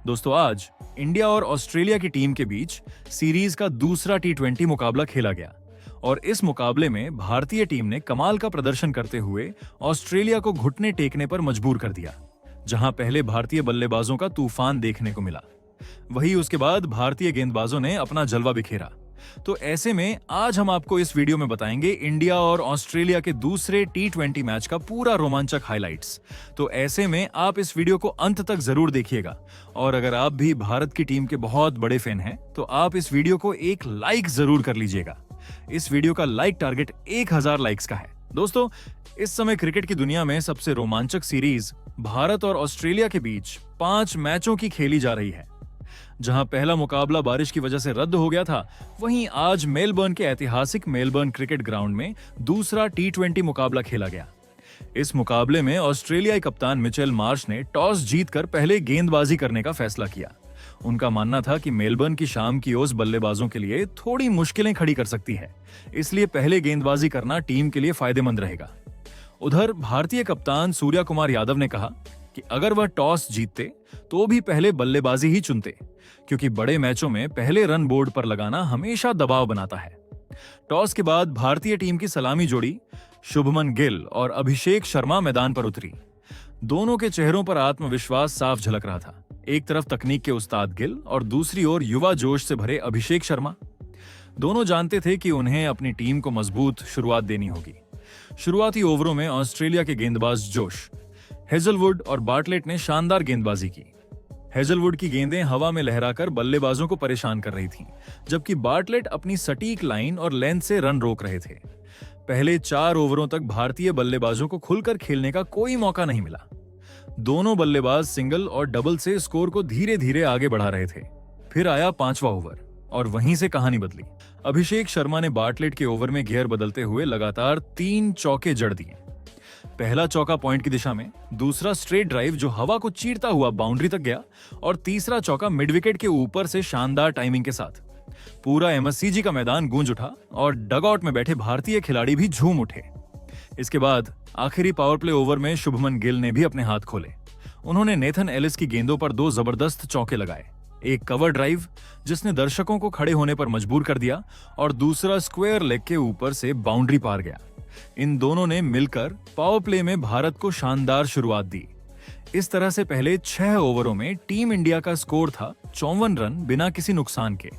दोस्तों आज इंडिया और ऑस्ट्रेलिया की टीम के बीच सीरीज का दूसरा टी20 मुकाबला खेला गया और इस मुकाबले में भारतीय टीम ने कमाल का प्रदर्शन करते हुए ऑस्ट्रेलिया को घुटने टेकने पर मजबूर कर दिया। जहां पहले भारतीय बल्लेबाजों का तूफान देखने को मिला, वहीं उसके बाद भारतीय गेंदबाजों ने अपना जलवा बिखेरा। तो ऐसे में आज हम आपको इस वीडियो में बताएंगे इंडिया और ऑस्ट्रेलिया के दूसरे टी20 मैच का पूरा रोमांचक हाइलाइट्स। तो ऐसे में आप इस वीडियो को अंत तक जरूर देखिएगा और अगर आप भी भारत की टीम के बहुत बड़े फैन हैं तो आप इस वीडियो को एक लाइक जरूर कर लीजिएगा। इस वीडियो का लाइक टारगेट 1000 लाइक्स का है। दोस्तों इस समय क्रिकेट की दुनिया में सबसे रोमांचक सीरीज भारत और ऑस्ट्रेलिया के बीच 5 मैचों की खेली जा रही है। जहां पहला मुकाबला बारिश की वजह से रद्द हो गया था, वहीं आज मेलबर्न के ऐतिहासिक मेलबर्न क्रिकेट ग्राउंड में दूसरा टी20 मुकाबला खेला गया। इस मुकाबले में ऑस्ट्रेलियाई कप्तान मिचेल मार्श ने टॉस जीतकर पहले गेंदबाजी करने का फैसला किया। उनका मानना था कि मेलबर्न की शाम की ओस बल्लेबाजों के लिए थोड़ी मुश्किलें खड़ी कर सकती है, इसलिए पहले गेंदबाजी करना टीम के लिए फायदेमंद रहेगा। उधर भारतीय कप्तान सूर्या कुमार यादव ने कहा कि अगर वह टॉस जीतते तो भी पहले बल्लेबाजी ही चुनते, क्योंकि बड़े मैचों में पहले रन बोर्ड पर लगाना हमेशा दबाव बनाता है। टॉस के बाद भारतीय टीम की सलामी जोड़ी शुभमन गिल और अभिषेक शर्मा मैदान पर उतरी। दोनों के चेहरों पर आत्मविश्वास साफ झलक रहा था। एक तरफ तकनीक के उस्ताद गिल और दूसरी ओर युवा जोश से भरे अभिषेक शर्मा। दोनों जानते थे कि उन्हें अपनी टीम को मजबूत शुरुआत देनी होगी। शुरुआती ओवरों में ऑस्ट्रेलिया के गेंदबाज जोश, हेजलवुड और बार्टलेट ने शानदार गेंदबाजी की। हेजलवुड की गेंदें हवा में लहराकर बल्लेबाजों को परेशान कर रही थीं, जबकि बार्टलेट अपनी सटीक लाइन और लेंथ से रन रोक रहे थे। पहले 4 ओवरों तक भारतीय बल्लेबाजों को खुलकर खेलने का कोई मौका नहीं मिला। दोनों बल्लेबाज सिंगल और डबल से स्कोर को धीरे धीरे आगे बढ़ा रहे थे। फिर आया 5वां ओवर और वहीं से कहानी बदली। अभिषेक शर्मा ने बार्टलेट के ओवर में गियर बदलते हुए लगातार 3 चौके जड़ दिए। पहला चौका पॉइंट की दिशा में, दूसरा स्ट्रेट ड्राइव जो हवा को चीरता हुआ बाउंड्री तक गया और तीसरा चौका मिड विकेट के ऊपर से शानदार टाइमिंग के साथ। पूरा एमएससीजी का मैदान गूंज उठा और डगआउट में बैठे भारतीय खिलाड़ी भी झूम उठे। इसके बाद आखिरी पावर प्ले ओवर में शुभमन गिल ने भी अपने हाथ खोले। उन्होंने नेथन एलिस की गेंदों पर 2 जबरदस्त चौके लगाए। एक कवर ड्राइव जिसने दर्शकों को खड़े होने पर मजबूर कर दिया और दूसरा स्क्वायर लेग के ऊपर से बाउंड्री पार गया। इन दोनों ने मिलकर पावर प्ले में भारत को शानदार शुरुआत दी। इस तरह से पहले 6 ओवरों में टीम इंडिया का स्कोर था 54 रन बिना किसी नुकसान के।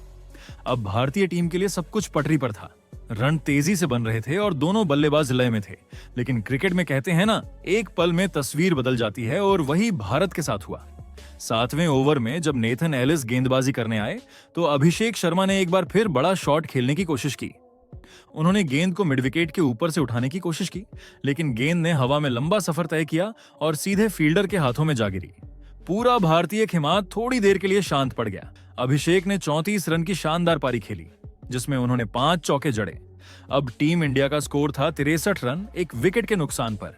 अब भारतीय टीम के लिए सब कुछ पटरी पर था। रन तेजी से बन रहे थे और दोनों बल्लेबाज लय में थे। लेकिन क्रिकेट में कहते हैं ना, एक पल में तस्वीर बदल जाती है और वही भारत के साथ हुआ। 7वें ओवर में जब नेथन एलिस गेंदबाजी करने आए तो अभिषेक शर्मा ने एक बार फिर बड़ा शॉट खेलने की कोशिश की। उन्होंने गेंद को मिड विकेट के ऊपर से उठाने की कोशिश की, लेकिन गेंद ने हवा में लंबा सफर तय किया और सीधे फील्डर के हाथों में जा गिरी। पूरा भारतीय खिमात थोड़ी देर के लिए शांत पड़ गया। अभिषेक ने 34 रन की शानदार पारी खेली, जिसमें उन्होंने 5 चौके जड़े। अब टीम इंडिया का स्कोर था 63 रन, एक विकेट के नुकसान पर।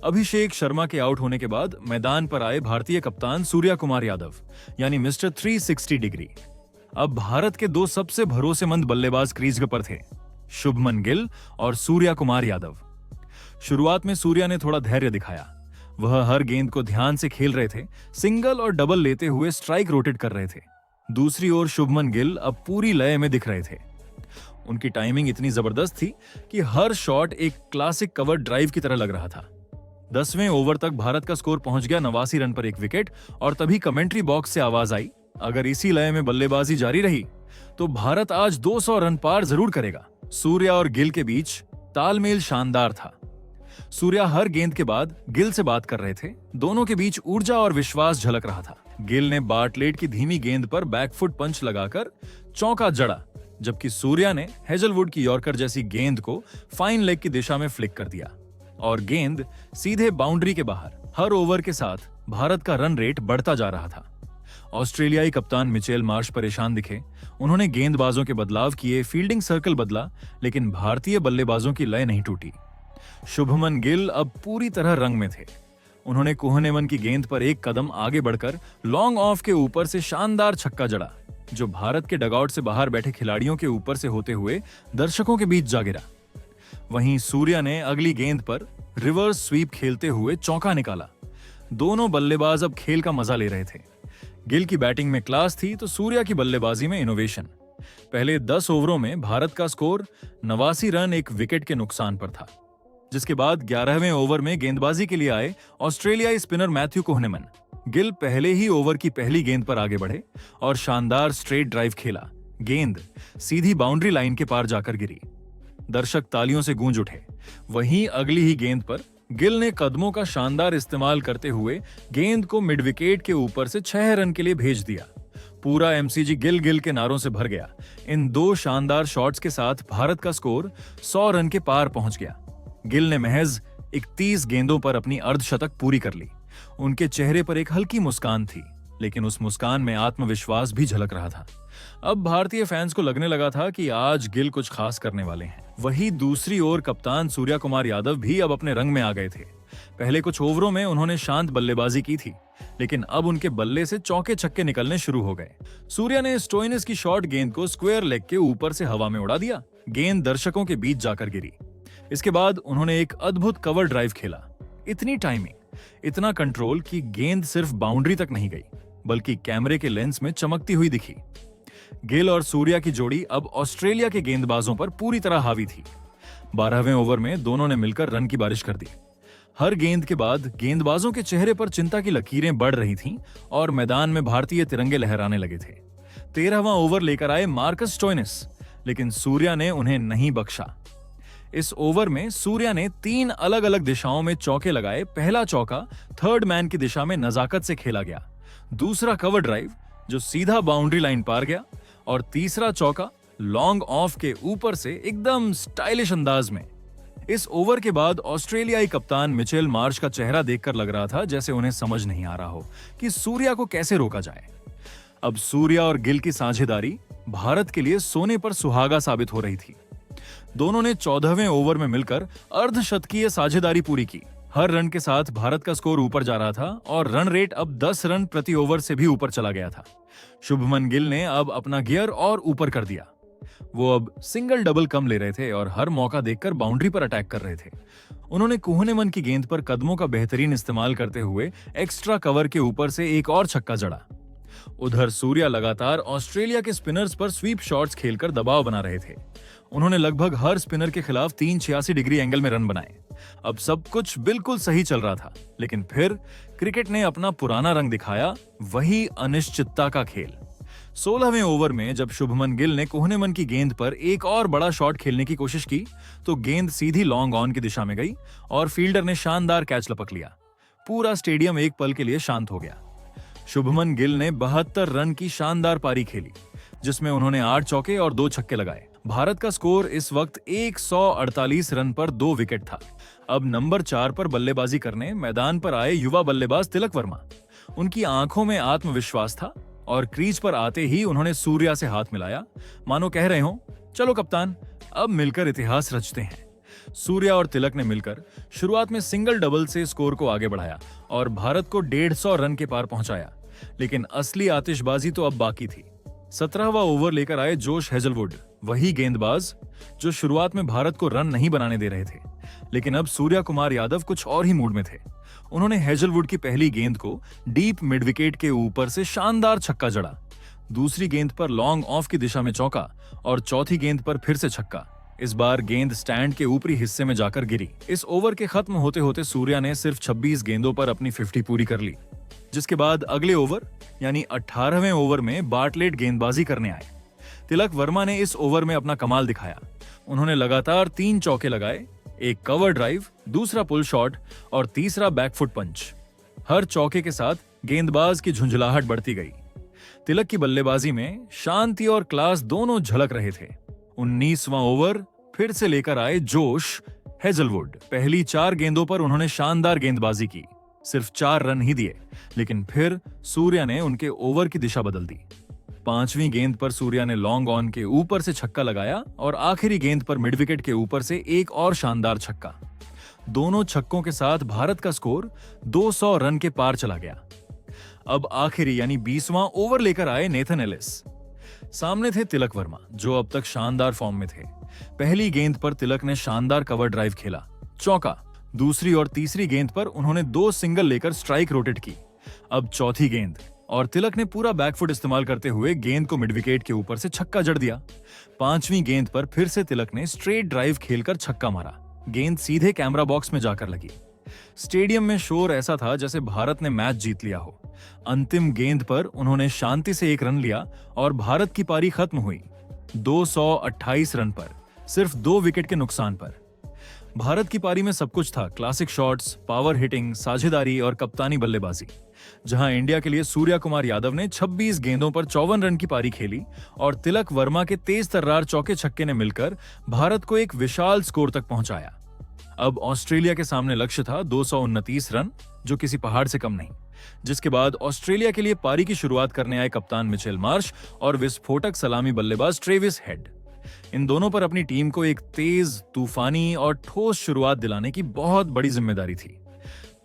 अभिषेक शर्मा के आउट होने के बाद मैदान पर आए भारतीय कप्तान सूर्या कुमार यादव, यानी मिस्टर 360 डिग्री। अब भारत के 2 सबसे भरोसेमंद बल्लेबाज क्रीज पर थे, शुभमन गिल और सूर्या कुमार यादव। शुरुआत में सूर्या ने थोड़ा धैर्य दिखाया। वह हर गेंद को ध्यान से खेल रहे थे, सिंगल और डबल लेते हुए स्ट्राइक रोटेट कर रहे थे। दूसरी ओर शुभमन गिल अब पूरी लय में दिख रहे थे। उनकी टाइमिंग इतनी जबरदस्त थी कि हर शॉट एक क्लासिक कवर ड्राइव की तरह लग रहा था। 10वें ओवर तक भारत का स्कोर पहुंच गया 89 रन पर 1 विकेट और तभी कमेंट्री बॉक्स से आवाज आई, अगर इसी लय में बल्लेबाजी जारी रही तो भारत आज 200 रन पार जरूर करेगा। सूर्या और गिल के बीच तालमेल शानदार था। सूर्या हर गेंद के बाद गिल से बात कर रहे थे। दोनों के बीच ऊर्जा और विश्वास झलक रहा था। गिल ने बार्टलेट की धीमी गेंद पर बैकफुट पंच लगाकर चौका जड़ा, जबकि सूर्या ने हेजलवुड की यॉर्कर जैसी गेंद को फाइन लेग की दिशा में फ्लिक कर दिया और गेंद सीधे बाउंड्री के बाहर। हर ओवर के साथ भारत का रन रेट बढ़ता जा रहा था। ऑस्ट्रेलियाई कप्तान मिचेल मार्श परेशान दिखे। उन्होंने गेंदबाजों के बदलाव किए, फील्डिंग सर्कल बदला, लेकिन भारतीय बल्लेबाजों की लय नहीं टूटी। शुभमन गिल अब पूरी तरह रंग में थे। उन्होंने कोहनेमन की गेंद पर एक कदम आगे बढ़कर लॉन्ग ऑफ के ऊपर से शानदार छक्का जड़ा, जो भारत के डगआउट से बाहर बैठे खिलाड़ियों के ऊपर से होते हुए दर्शकों के बीच जा गिरा। वहीं सूर्या ने अगली गेंद पर रिवर्स स्वीप खेलते हुए चौका निकाला। दोनों बल्लेबाज अब खेल का मजा ले रहे थे। गिल की बैटिंग में क्लास थी तो सूर्या की बल्लेबाजी में इनोवेशन। पहले 10 ओवरों में भारत का स्कोर 89 रन एक विकेट के नुकसान पर था, जिसके बाद 11वें ओवर में गेंदबाजी के लिए आए ऑस्ट्रेलियाई स्पिनर मैथ्यू कोहनेमन। गिल पहले ही ओवर की पहली गेंद पर आगे बढ़े और शानदार स्ट्रेट ड्राइव खेला। गेंद सीधी बाउंड्री लाइन के पार जाकर गिरी। दर्शक तालियों से गूंज उठे। वहीं अगली ही गेंद पर गिल ने कदमों का शानदार इस्तेमाल करते हुए गेंद को मिड विकेट के ऊपर से 6 रन के लिए भेज दिया। पूरा एमसीजी गिल गिल के नारों से भर गया। इन 2 शानदार शॉट्स के साथ भारत का स्कोर 100 रन के पार पहुंच गया। गिल ने महज 31 गेंदों पर अपनी अर्धशतक पूरी कर ली। उनके चेहरे पर एक हल्की मुस्कान थी, लेकिन उस मुस्कान में आत्मविश्वास भी झलक रहा था। अब भारतीय फैंस को लगने लगा था कि आज गिल कुछ खास करने वाले हैं। वही दूसरी ओर कप्तान सूर्या कुमार यादव भी अब अपने रंग में आ गए थे। पहले कुछ ओवरों में उन्होंने शांत बल्लेबाजी की थी, लेकिन अब उनके बल्ले से चौके छक्के निकलने शुरू हो गए। सूर्या ने स्टोइनिस की शॉर्ट गेंद को स्क्वायर लेग के ऊपर से हवा में उड़ा दिया। गेंद दर्शकों के बीच जाकर गिरी। इसके बाद उन्होंने एक अद्भुत कवर ड्राइव खेला। इतनी टाइमिंग, इतना कंट्रोल कि गेंद सिर्फ बाउंड्री तक नहीं गई, बल्कि कैमरे के लेंस में चमकती हुई दिखी। गिल और सूर्या की जोड़ी अब ऑस्ट्रेलिया के गेंदबाजों पर पूरी तरह हावी थी। 12वें ओवर में दोनों ने मिलकर रन की बारिश कर दी। हर गेंद के बाद गेंदबाजों के चेहरे पर चिंता की लकीरें बढ़ रही थीं और मैदान में भारतीय तिरंगे लहराने लगे थे। 13वां ओवर लेकर आए मार्कस स्टोइनिस, लेकिन सूर्या ने उन्हें नहीं बख्शा। इस ओवर में सूर्या ने 3 अलग अलग दिशाओं में चौके लगाए। पहला चौका थर्ड मैन की दिशा में नजाकत से खेला गया, दूसरा कवर ड्राइव जो सीधा बाउंड्री लाइन पार गया, और तीसरा चौका लॉन्ग ऑफ के ऊपर से एकदम स्टाइलिश अंदाज में। इस ओवर के बाद ऑस्ट्रेलियाई कप्तान मिचेल मार्श का चेहरा देखकर लग रहा था जैसे उन्हें समझ नहीं आ रहा हो कि सूर्या को कैसे रोका जाए। अब सूर्या और गिल की साझेदारी भारत के लिए सोने पर सुहागा साबित हो रही थी। दोनों ने 14वें ओवर में मिलकर अर्धशतकीय साझेदारी पूरी की। हर रन के साथ भारत का स्कोर ऊपर जा रहा था और रन रेट अब 10 रन प्रति ओवर से भी ऊपर चला गया था। शुभमन गिल ने अब अपना गियर और ऊपर कर दिया। वो अब सिंगल डबल कम ले रहे थे और हर मौका देखकर बाउंड्री पर अटैक कर रहे थे। उन्होंने कोहनेमन की गेंद पर कदमों का बेहतरीन इस्तेमाल करते हुए एक्स्ट्रा कवर के ऊपर से एक और छक्का जड़ा। उधर सूर्या लगातार ऑस्ट्रेलिया के स्पिनर्स पर स्वीप शॉट्स खेलकर दबाव बना रहे थे। उन्होंने लगभग हर स्पिनर के खिलाफ 386 डिग्री एंगल में रन बनाए। अब सब कुछ बिल्कुल सही चल रहा था, लेकिन फिर क्रिकेट ने अपना पुराना रंग दिखाया, वही अनिश्चितता का खेल। 16वें ओवर में जब शुभमन गिल ने कोहनेमन की गेंद पर एक और बड़ा शॉट खेलने की कोशिश की तो गेंद सीधी लॉन्ग ऑन की दिशा में गई और फील्डर ने शानदार कैच लपक लिया। पूरा स्टेडियम एक पल के लिए शांत हो गया। शुभमन गिल ने 72 रन की शानदार पारी खेली, जिसमें उन्होंने 8 चौके और 2 छक्के लगाए। भारत का स्कोर इस वक्त 148 रन पर 2 विकेट था। अब नंबर 4 पर बल्लेबाजी करने मैदान पर आए युवा बल्लेबाज तिलक वर्मा। उनकी आंखों में आत्मविश्वास था और क्रीज पर आते ही उन्होंने सूर्या से हाथ मिलाया, मानो कह रहे हो, चलो कप्तान, अब मिलकर इतिहास रचते हैं। सूर्या और तिलक ने मिलकर शुरुआत में सिंगल डबल से स्कोर को आगे बढ़ाया और भारत को 150 रन के पार पहुंचाया, लेकिन असली आतिशबाजी तो अब बाकी थी। 17वां ओवर लेकर आए जोश हेजलवुड, वही गेंदबाज जो शुरुआत में भारत को रन नहीं बनाने दे रहे थे, लेकिन अब सूर्या कुमार यादव कुछ और ही मूड में थे। उन्होंने हेजलवुड की पहली गेंद को डीप मिड विकेट के ऊपर से शानदार छक्का जड़ा, दूसरी गेंद पर लॉन्ग ऑफ की दिशा में चौका और चौथी गेंद पर फिर से छक्का। इस बार गेंद स्टैंड के ऊपरी हिस्से में जाकर गिरी। इस ओवर के खत्म होते होते सूर्या ने सिर्फ 26 गेंदों पर अपनी 50 पूरी कर ली, जिसके बाद अगले ओवर यानी 18वें ओवर में बार्टलेट गेंदबाजी करने आए। तिलक वर्मा ने इस ओवर में अपना कमाल दिखाया। उन्होंने लगातार 3 चौके लगाए, एक कवर ड्राइव, दूसरा पुल शॉट और तीसरा बैकफुट पंच। हर चौके के साथ गेंदबाज की झुंझलाहट बढ़ती गई। तिलक की बल्लेबाजी में शांति और क्लास दोनों झलक रहे थे। 19वां ओवर फिर से लेकर आए जोश हेजलवुड। पहली 4 गेंदों पर उन्होंने शानदार गेंदबाजी की, सिर्फ 4 रन ही दिए, लेकिन फिर सूर्या ने उनके ओवर की दिशा बदल दी। 5वीं गेंद पर सूर्या ने लॉन्ग ऑन के ऊपर से छक्का लगाया और आखिरी गेंद पर मिड विकेट के ऊपर से एक और शानदार छक्का। दोनों छक्कों के साथ भारत का स्कोर 200 रन के पार चला गया। अब आखिरी यानी 20वां ओवर लेकर आए नेथन एलिस। सामने थे तिलक वर्मा, जो अब तक शानदार फॉर्म में थे। पहली गेंद पर तिलक ने शानदार कवर ड्राइव खेला, चौका। दूसरी और तीसरी गेंद पर उन्होंने 2 सिंगल लेकर स्ट्राइक रोटेट की। अब चौथी गेंद और तिलक ने पूरा बैकफुट इस्तेमाल करते हुए गेंद को मिड विकेट के ऊपर से छक्का जड़ दिया। 5वीं गेंद पर फिर से तिलक ने स्ट्रेट ड्राइव खेलकर छक्का मारा। गेंद सीधे कैमरा बॉक्स में जाकर लगी। स्टेडियम में शोर ऐसा था जैसे भारत ने मैच जीत लिया हो। अंतिम गेंद पर उन्होंने शांति से 1 रन लिया और भारत की पारी खत्म हुई 228 रन पर, सिर्फ 2 विकेट के नुकसान पर। भारत की पारी में सब कुछ था, क्लासिक शॉट्स, पावर हिटिंग, साझेदारी और कप्तानी बल्लेबाजी। जहां इंडिया के लिए सूर्या कुमार यादव ने 26 गेंदों पर 54 रन की पारी खेली और तिलक वर्मा के तेज तर्रार चौके छक्के ने मिलकर भारत को एक विशाल स्कोर तक पहुंचाया। अब ऑस्ट्रेलिया के सामने लक्ष्य था 229 रन, जो किसी पहाड़ से कम नहीं। जिसके बाद ऑस्ट्रेलिया के लिए पारी की शुरुआत करने आए कप्तान मिचेल मार्श और विस्फोटक सलामी बल्लेबाज ट्रेविस हेड। इन दोनों पर अपनी टीम को एक तेज, तूफानी और ठोस शुरुआत दिलाने की बहुत बड़ी जिम्मेदारी थी।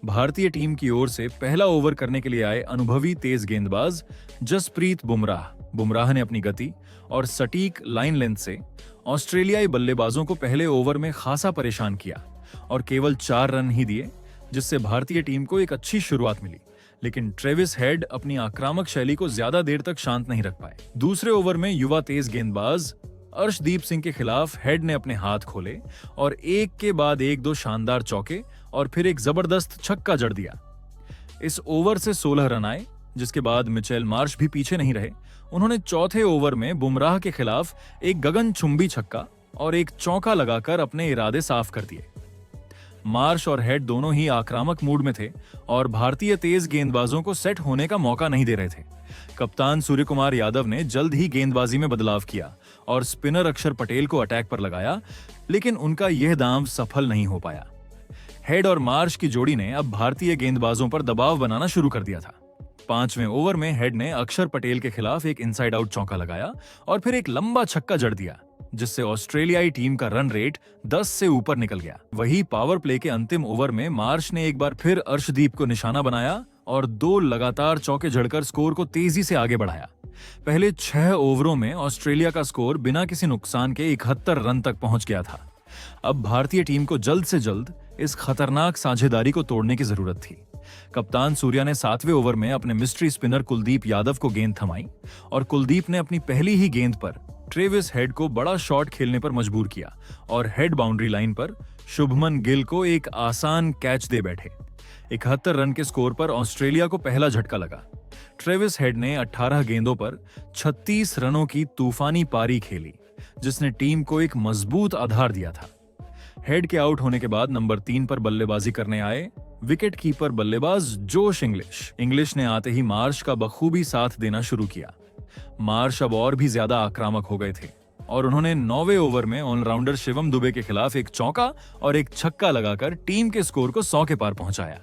भारतीय टीम की ओर से पहला ओवर करने के लिए आए अनुभवी तेज गेंदबाज जसप्रीत बुमराह ने अपनी गति और सटीक लाइन लेंथ से ऑस्ट्रेलियाई बल्लेबाजों को पहले ओवर में खासा परेशान किया और केवल 4 रन ही दिए, जिससे भारतीय टीम को एक अच्छी शुरुआत मिली। लेकिन ट्रेविस हेड अपनी आक्रामक शैली को ज्यादा देर तक शांत नहीं रख पाए। दूसरे ओवर में युवा तेज गेंदबाज अर्शदीप सिंह के खिलाफ हेड ने अपने हाथ खोले और एक के बाद एक 2 शानदार चौके और फिर एक जबरदस्त छक्का जड़ दिया। इस ओवर से 16 रन आए, जिसके बाद मिचेल मार्श भी पीछे नहीं रहे। उन्होंने चौथे ओवर में बुमराह के खिलाफ एक गगनचुंबी छक्का और एक चौका लगाकर अपने इरादे साफ कर दिए। मार्श और हेड दोनों ही आक्रामक मूड में थे और भारतीय तेज गेंदबाजों को सेट होने का मौका नहीं दे रहे थे। कप्तान सूर्य कुमार यादव ने जल्द ही गेंदबाजी में बदलाव किया और स्पिनर अक्षर पटेल को अटैक पर लगाया, लेकिन उनका यह दांव सफल नहीं हो पाया। हेड और मार्श की जोड़ी ने अब भारतीय गेंदबाजों पर दबाव बनाना शुरू कर दिया था। 5वें ओवर में हेड ने अक्षर पटेल के खिलाफ एक इनसाइड आउट चौका लगाया और फिर एक लंबा छक्का जड़ दिया, जिससे ऑस्ट्रेलियाई टीम का रन रेट 10 से ऊपर निकल गया। वही पावर प्ले के अंतिम ओवर में मार्श ने एक बार फिर अर्शदीप को निशाना बनाया और 2 लगातार चौके जड़कर स्कोर को तेजी से आगे बढ़ाया। पहले 6 ओवरों में ऑस्ट्रेलिया का स्कोर बिना किसी नुकसान के 71 रन तक पहुंच गया था। अब भारतीय टीम को जल्द से जल्द इस खतरनाक साझेदारी को तोड़ने की जरूरत थी। कप्तान सूर्या ने 7वें ओवर में अपने मिस्ट्री स्पिनर कुलदीप यादव को गेंद थमाई और कुलदीप ने अपनी पहली ही गेंद पर ट्रेविस हेड को बड़ा शॉट खेलने पर मजबूर किया और हेड बाउंड्री लाइन पर शुभमन गिल को एक आसान कैच दे बैठे। 71 रन के स्कोर पर ऑस्ट्रेलिया को पहला झटका लगा। ट्रेविस हेड ने 18 गेंदों पर 36 रनों की तूफानी पारी खेली, जिसने टीम को एक मजबूत आधार दिया था। हेड के आउट होने के बाद नंबर 3 पर बल्लेबाजी करने आए विकेट कीपर बल्लेबाज जोश इंग्लिश ने आते ही मार्श का बखूबी साथ देना शुरू किया। मार्श अब और भी ज्यादा आक्रामक हो गए थे और उन्होंने 9वें ओवर में ऑलराउंडर शिवम दुबे के खिलाफ एक चौका और एक छक्का लगाकर टीम के स्कोर को 100 के पार पहुंचाया।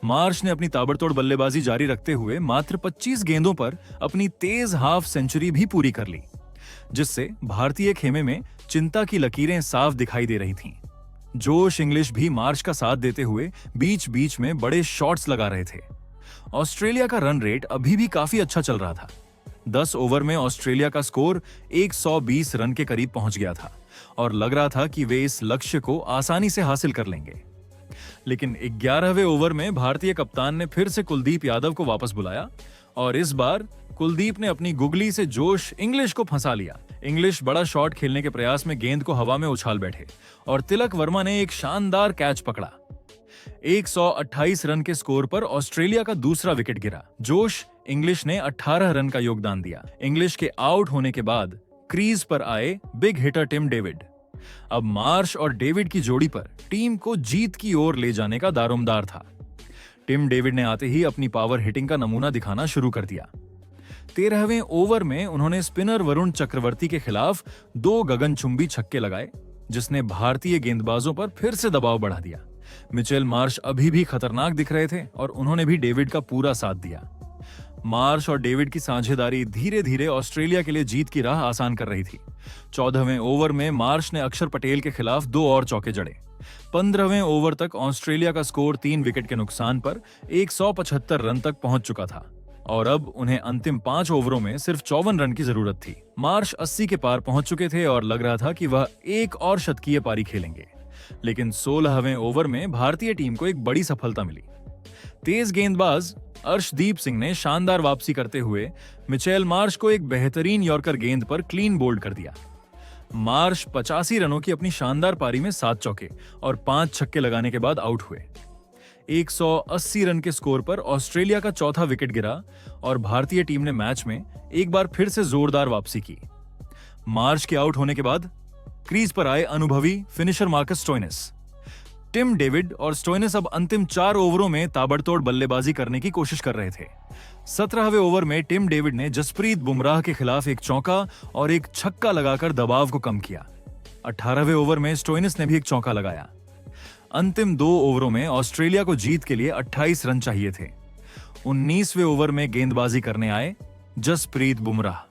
मार्श ने अपनी ताबड़तोड़ बल्लेबाजी जारी रखते हुए मात्र 25 गेंदों पर अपनी तेज हाफ सेंचुरी भी पूरी कर ली, जिससे भारतीय खेमे में चिंता की लकीरें साफ दिखाई दे रही थीं। जोश इंग्लिश भी मार्श का साथ देते हुए बीच बीच में बड़े शॉट्स लगा रहे थे। ऑस्ट्रेलिया का रन रेट अभी भी काफी अच्छा चल रहा था। 10 ओवर में ऑस्ट्रेलिया का स्कोर 120 रन के करीब पहुंच गया था और लग रहा था कि वे इस लक्ष्य को आसानी से हासिल कर लेंगे। लेकिन 11वें ओवर में भारतीय कप्तान ने फिर से कुलदीप यादव को वापस बुलाया और इस बार कुलदीप ने अपनी गुगली से जोश इंग्लिश को फंसा लिया। इंग्लिश बड़ा शॉट खेलने के प्रयास में गेंद को हवा में उछाल बैठे और तिलक वर्मा ने एक शानदार कैच पकड़ा। 128 रन के स्कोर पर ऑस्ट्रेलिया का दूसरा विकेट गिरा। जोश इंग्लिश ने 18 रन का योगदान दिया। इंग्लिश के आउट होने के बाद क्रीज पर आए बिग हिटर टिम डेविड। अब मार्श और डेविड की जोड़ी पर टीम को जीत की ओर ले जाने का दारोमदार था। टिम डेविड ने आते ही अपनी पावर हिटिंग का नमूना दिखाना शुरू कर दिया। 13वें ओवर में उन्होंने स्पिनर वरुण चक्रवर्ती के खिलाफ 2 गगनचुंबी छक्के लगाए, जिसने भारतीय गेंदबाजों पर फिर से दबाव बढ़ा दिया। मिचेल मार्श अभी भी खतरनाक दिख रहे थे और उन्होंने भी डेविड का पूरा साथ दिया। मार्श और डेविड की साझेदारी धीरे धीरे ऑस्ट्रेलिया के लिए जीत की राह आसान कर रही थी। 14वें ओवर में मार्श ने अक्षर पटेल के खिलाफ 2 और चौके जड़े। 15वें ओवर तक ऑस्ट्रेलिया का स्कोर 3 विकेट के नुकसान पर 175 रन तक पहुंच चुका था और अब उन्हें अंतिम 5 ओवरों में सिर्फ 54 रन की जरूरत थी। मार्श 80 के पार पहुंच चुके थे और लग रहा था कि वह एक और शतकीय पारी खेलेंगे। लेकिन 16वें ओवर में भारतीय टीम को एक बड़ी सफलता मिली। तेज गेंदबाज अर्शदीप सिंह ने शानदार वापसी करते हुए मिचेल मार्श को एक बेहतरीन यॉर्कर गेंद पर क्लीन बोल्ड कर दिया। मार्श 85 रनों की अपनी शानदार पारी में 7 चौके और 5 छक्के लगाने के बाद आउट हुए। 180 रन के स्कोर पर ऑस्ट्रेलिया का चौथा विकेट गिरा और भारतीय टीम ने मैच में एक बार फिर से जोरदार वापसी की। मार्श के आउट होने के बाद क्रीज पर आए अनुभवी finisher Marcus Stoinis. Tim David और स्टोइनिस अब अंतिम 4 ओवरों में ताबड़तोड़ बल्लेबाजी करने की कोशिश कर रहे थे। 17वें ओवर में टिम डेविड ने जसप्रीत बुमराह के खिलाफ एक चौका और एक छक्का लगाकर दबाव को कम किया। 18वें ओवर में स्टोइनिस ने भी एक चौका लगाया। अंतिम 2 ओवरों में ऑस्ट्रेलिया को जीत के लिए 28 रन चाहिए थे। 19वें ओवर में गेंदबाजी करने आए जसप्रीत बुमराह।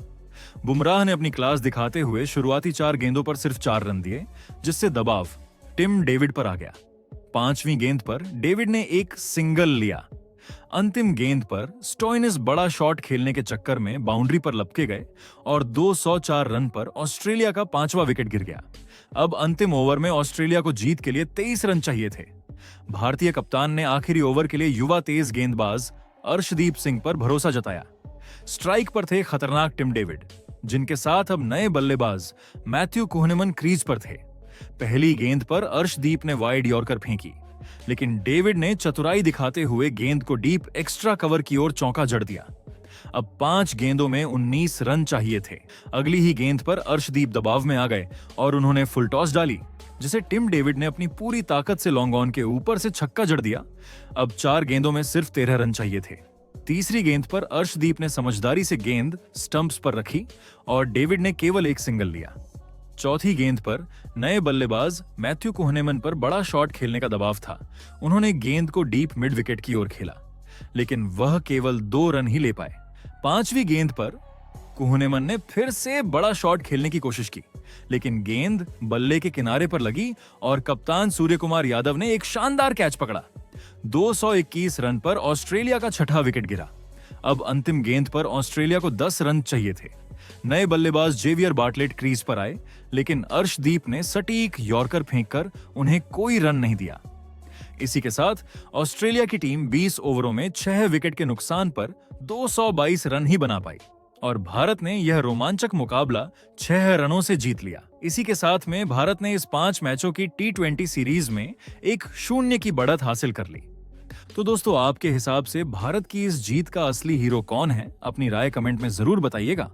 बुमराह ने अपनी क्लास दिखाते हुए शुरुआती 4 गेंदों पर सिर्फ 4 रन दिए, जिससे दबाव टिम डेविड पर आ गया। 5वीं गेंद पर डेविड ने एक सिंगल लिया। अंतिम गेंद पर स्टोइनिस बड़ा शॉट खेलने के चक्कर में बाउंड्री पर लपके गए और 204 रन पर ऑस्ट्रेलिया का 5वां विकेट गिर गया। अब अंतिम ओवर में ऑस्ट्रेलिया को जीत के लिए 23 रन चाहिए थे। भारतीय कप्तान ने आखिरी ओवर के लिए युवा तेज गेंदबाज अर्शदीप सिंह पर भरोसा जताया। स्ट्राइक पर थे खतरनाक टिम डेविड, जिनके साथ अब नए बल्लेबाज मैथ्यू कुहनेमन क्रीज पर थे। पहली गेंद पर अर्शदीप ने वाइड यॉर्कर फेंकी, लेकिन डेविड ने चतुराई दिखाते हुए गेंद को डीप एक्स्ट्रा कवर की ओर चौका जड़ दिया। अब 5 गेंदों में 19 रन चाहिए थे। अगली ही गेंद पर अर्शदीप दबाव में आ गए और उन्होंने फुल टॉस डाली, जिसे टिम डेविड ने अपनी पूरी ताकत से लॉन्ग ऑन के ऊपर से छक्का जड़ दिया। अब 4 गेंदों में सिर्फ 13 रन चाहिए थे। तीसरी गेंद पर अर्शदीप ने समझदारी से गेंद स्टंप्स पर रखी और डेविड ने केवल एक सिंगल लिया। चौथी गेंद पर नए बल्लेबाज मैथ्यू कुहनेमन पर बड़ा शॉट खेलने का दबाव था। उन्होंने गेंद को डीप मिड विकेट की ओर खेला, लेकिन वह केवल 2 रन ही ले पाए। 5वीं गेंद पर कुहनेमन ने फिर से बड़ा शॉट खेलने की कोशिश की, लेकिन गेंद बल्ले के किनारे पर लगी और कप्तान सूर्यकुमार यादव ने एक शानदार कैच पकड़ा। 221 रन पर ऑस्ट्रेलिया का 6ठा विकेट गिरा। अब अंतिम गेंद पर ऑस्ट्रेलिया को 10 रन चाहिए थे। नए बल्लेबाज जेवियर बार्टलेट क्रीज पर आए, लेकिन अर्शदीप ने सटीक यॉर्कर फेंककर उन्हें कोई रन नहीं दिया। इसी के साथ ऑस्ट्रेलिया की टीम 20 ओवरों में 6 विकेट के नुकसान पर 222 रन ही बना पाई और भारत ने यह रोमांचक मुकाबला 6 रनों से जीत लिया। इसी के साथ में भारत ने इस 5 मैचों की T20 सीरीज में 1-0 की बढ़त हासिल कर ली। तो दोस्तों, आपके हिसाब से भारत की इस जीत का असली हीरो कौन है? अपनी राय कमेंट में जरूर बताइएगा।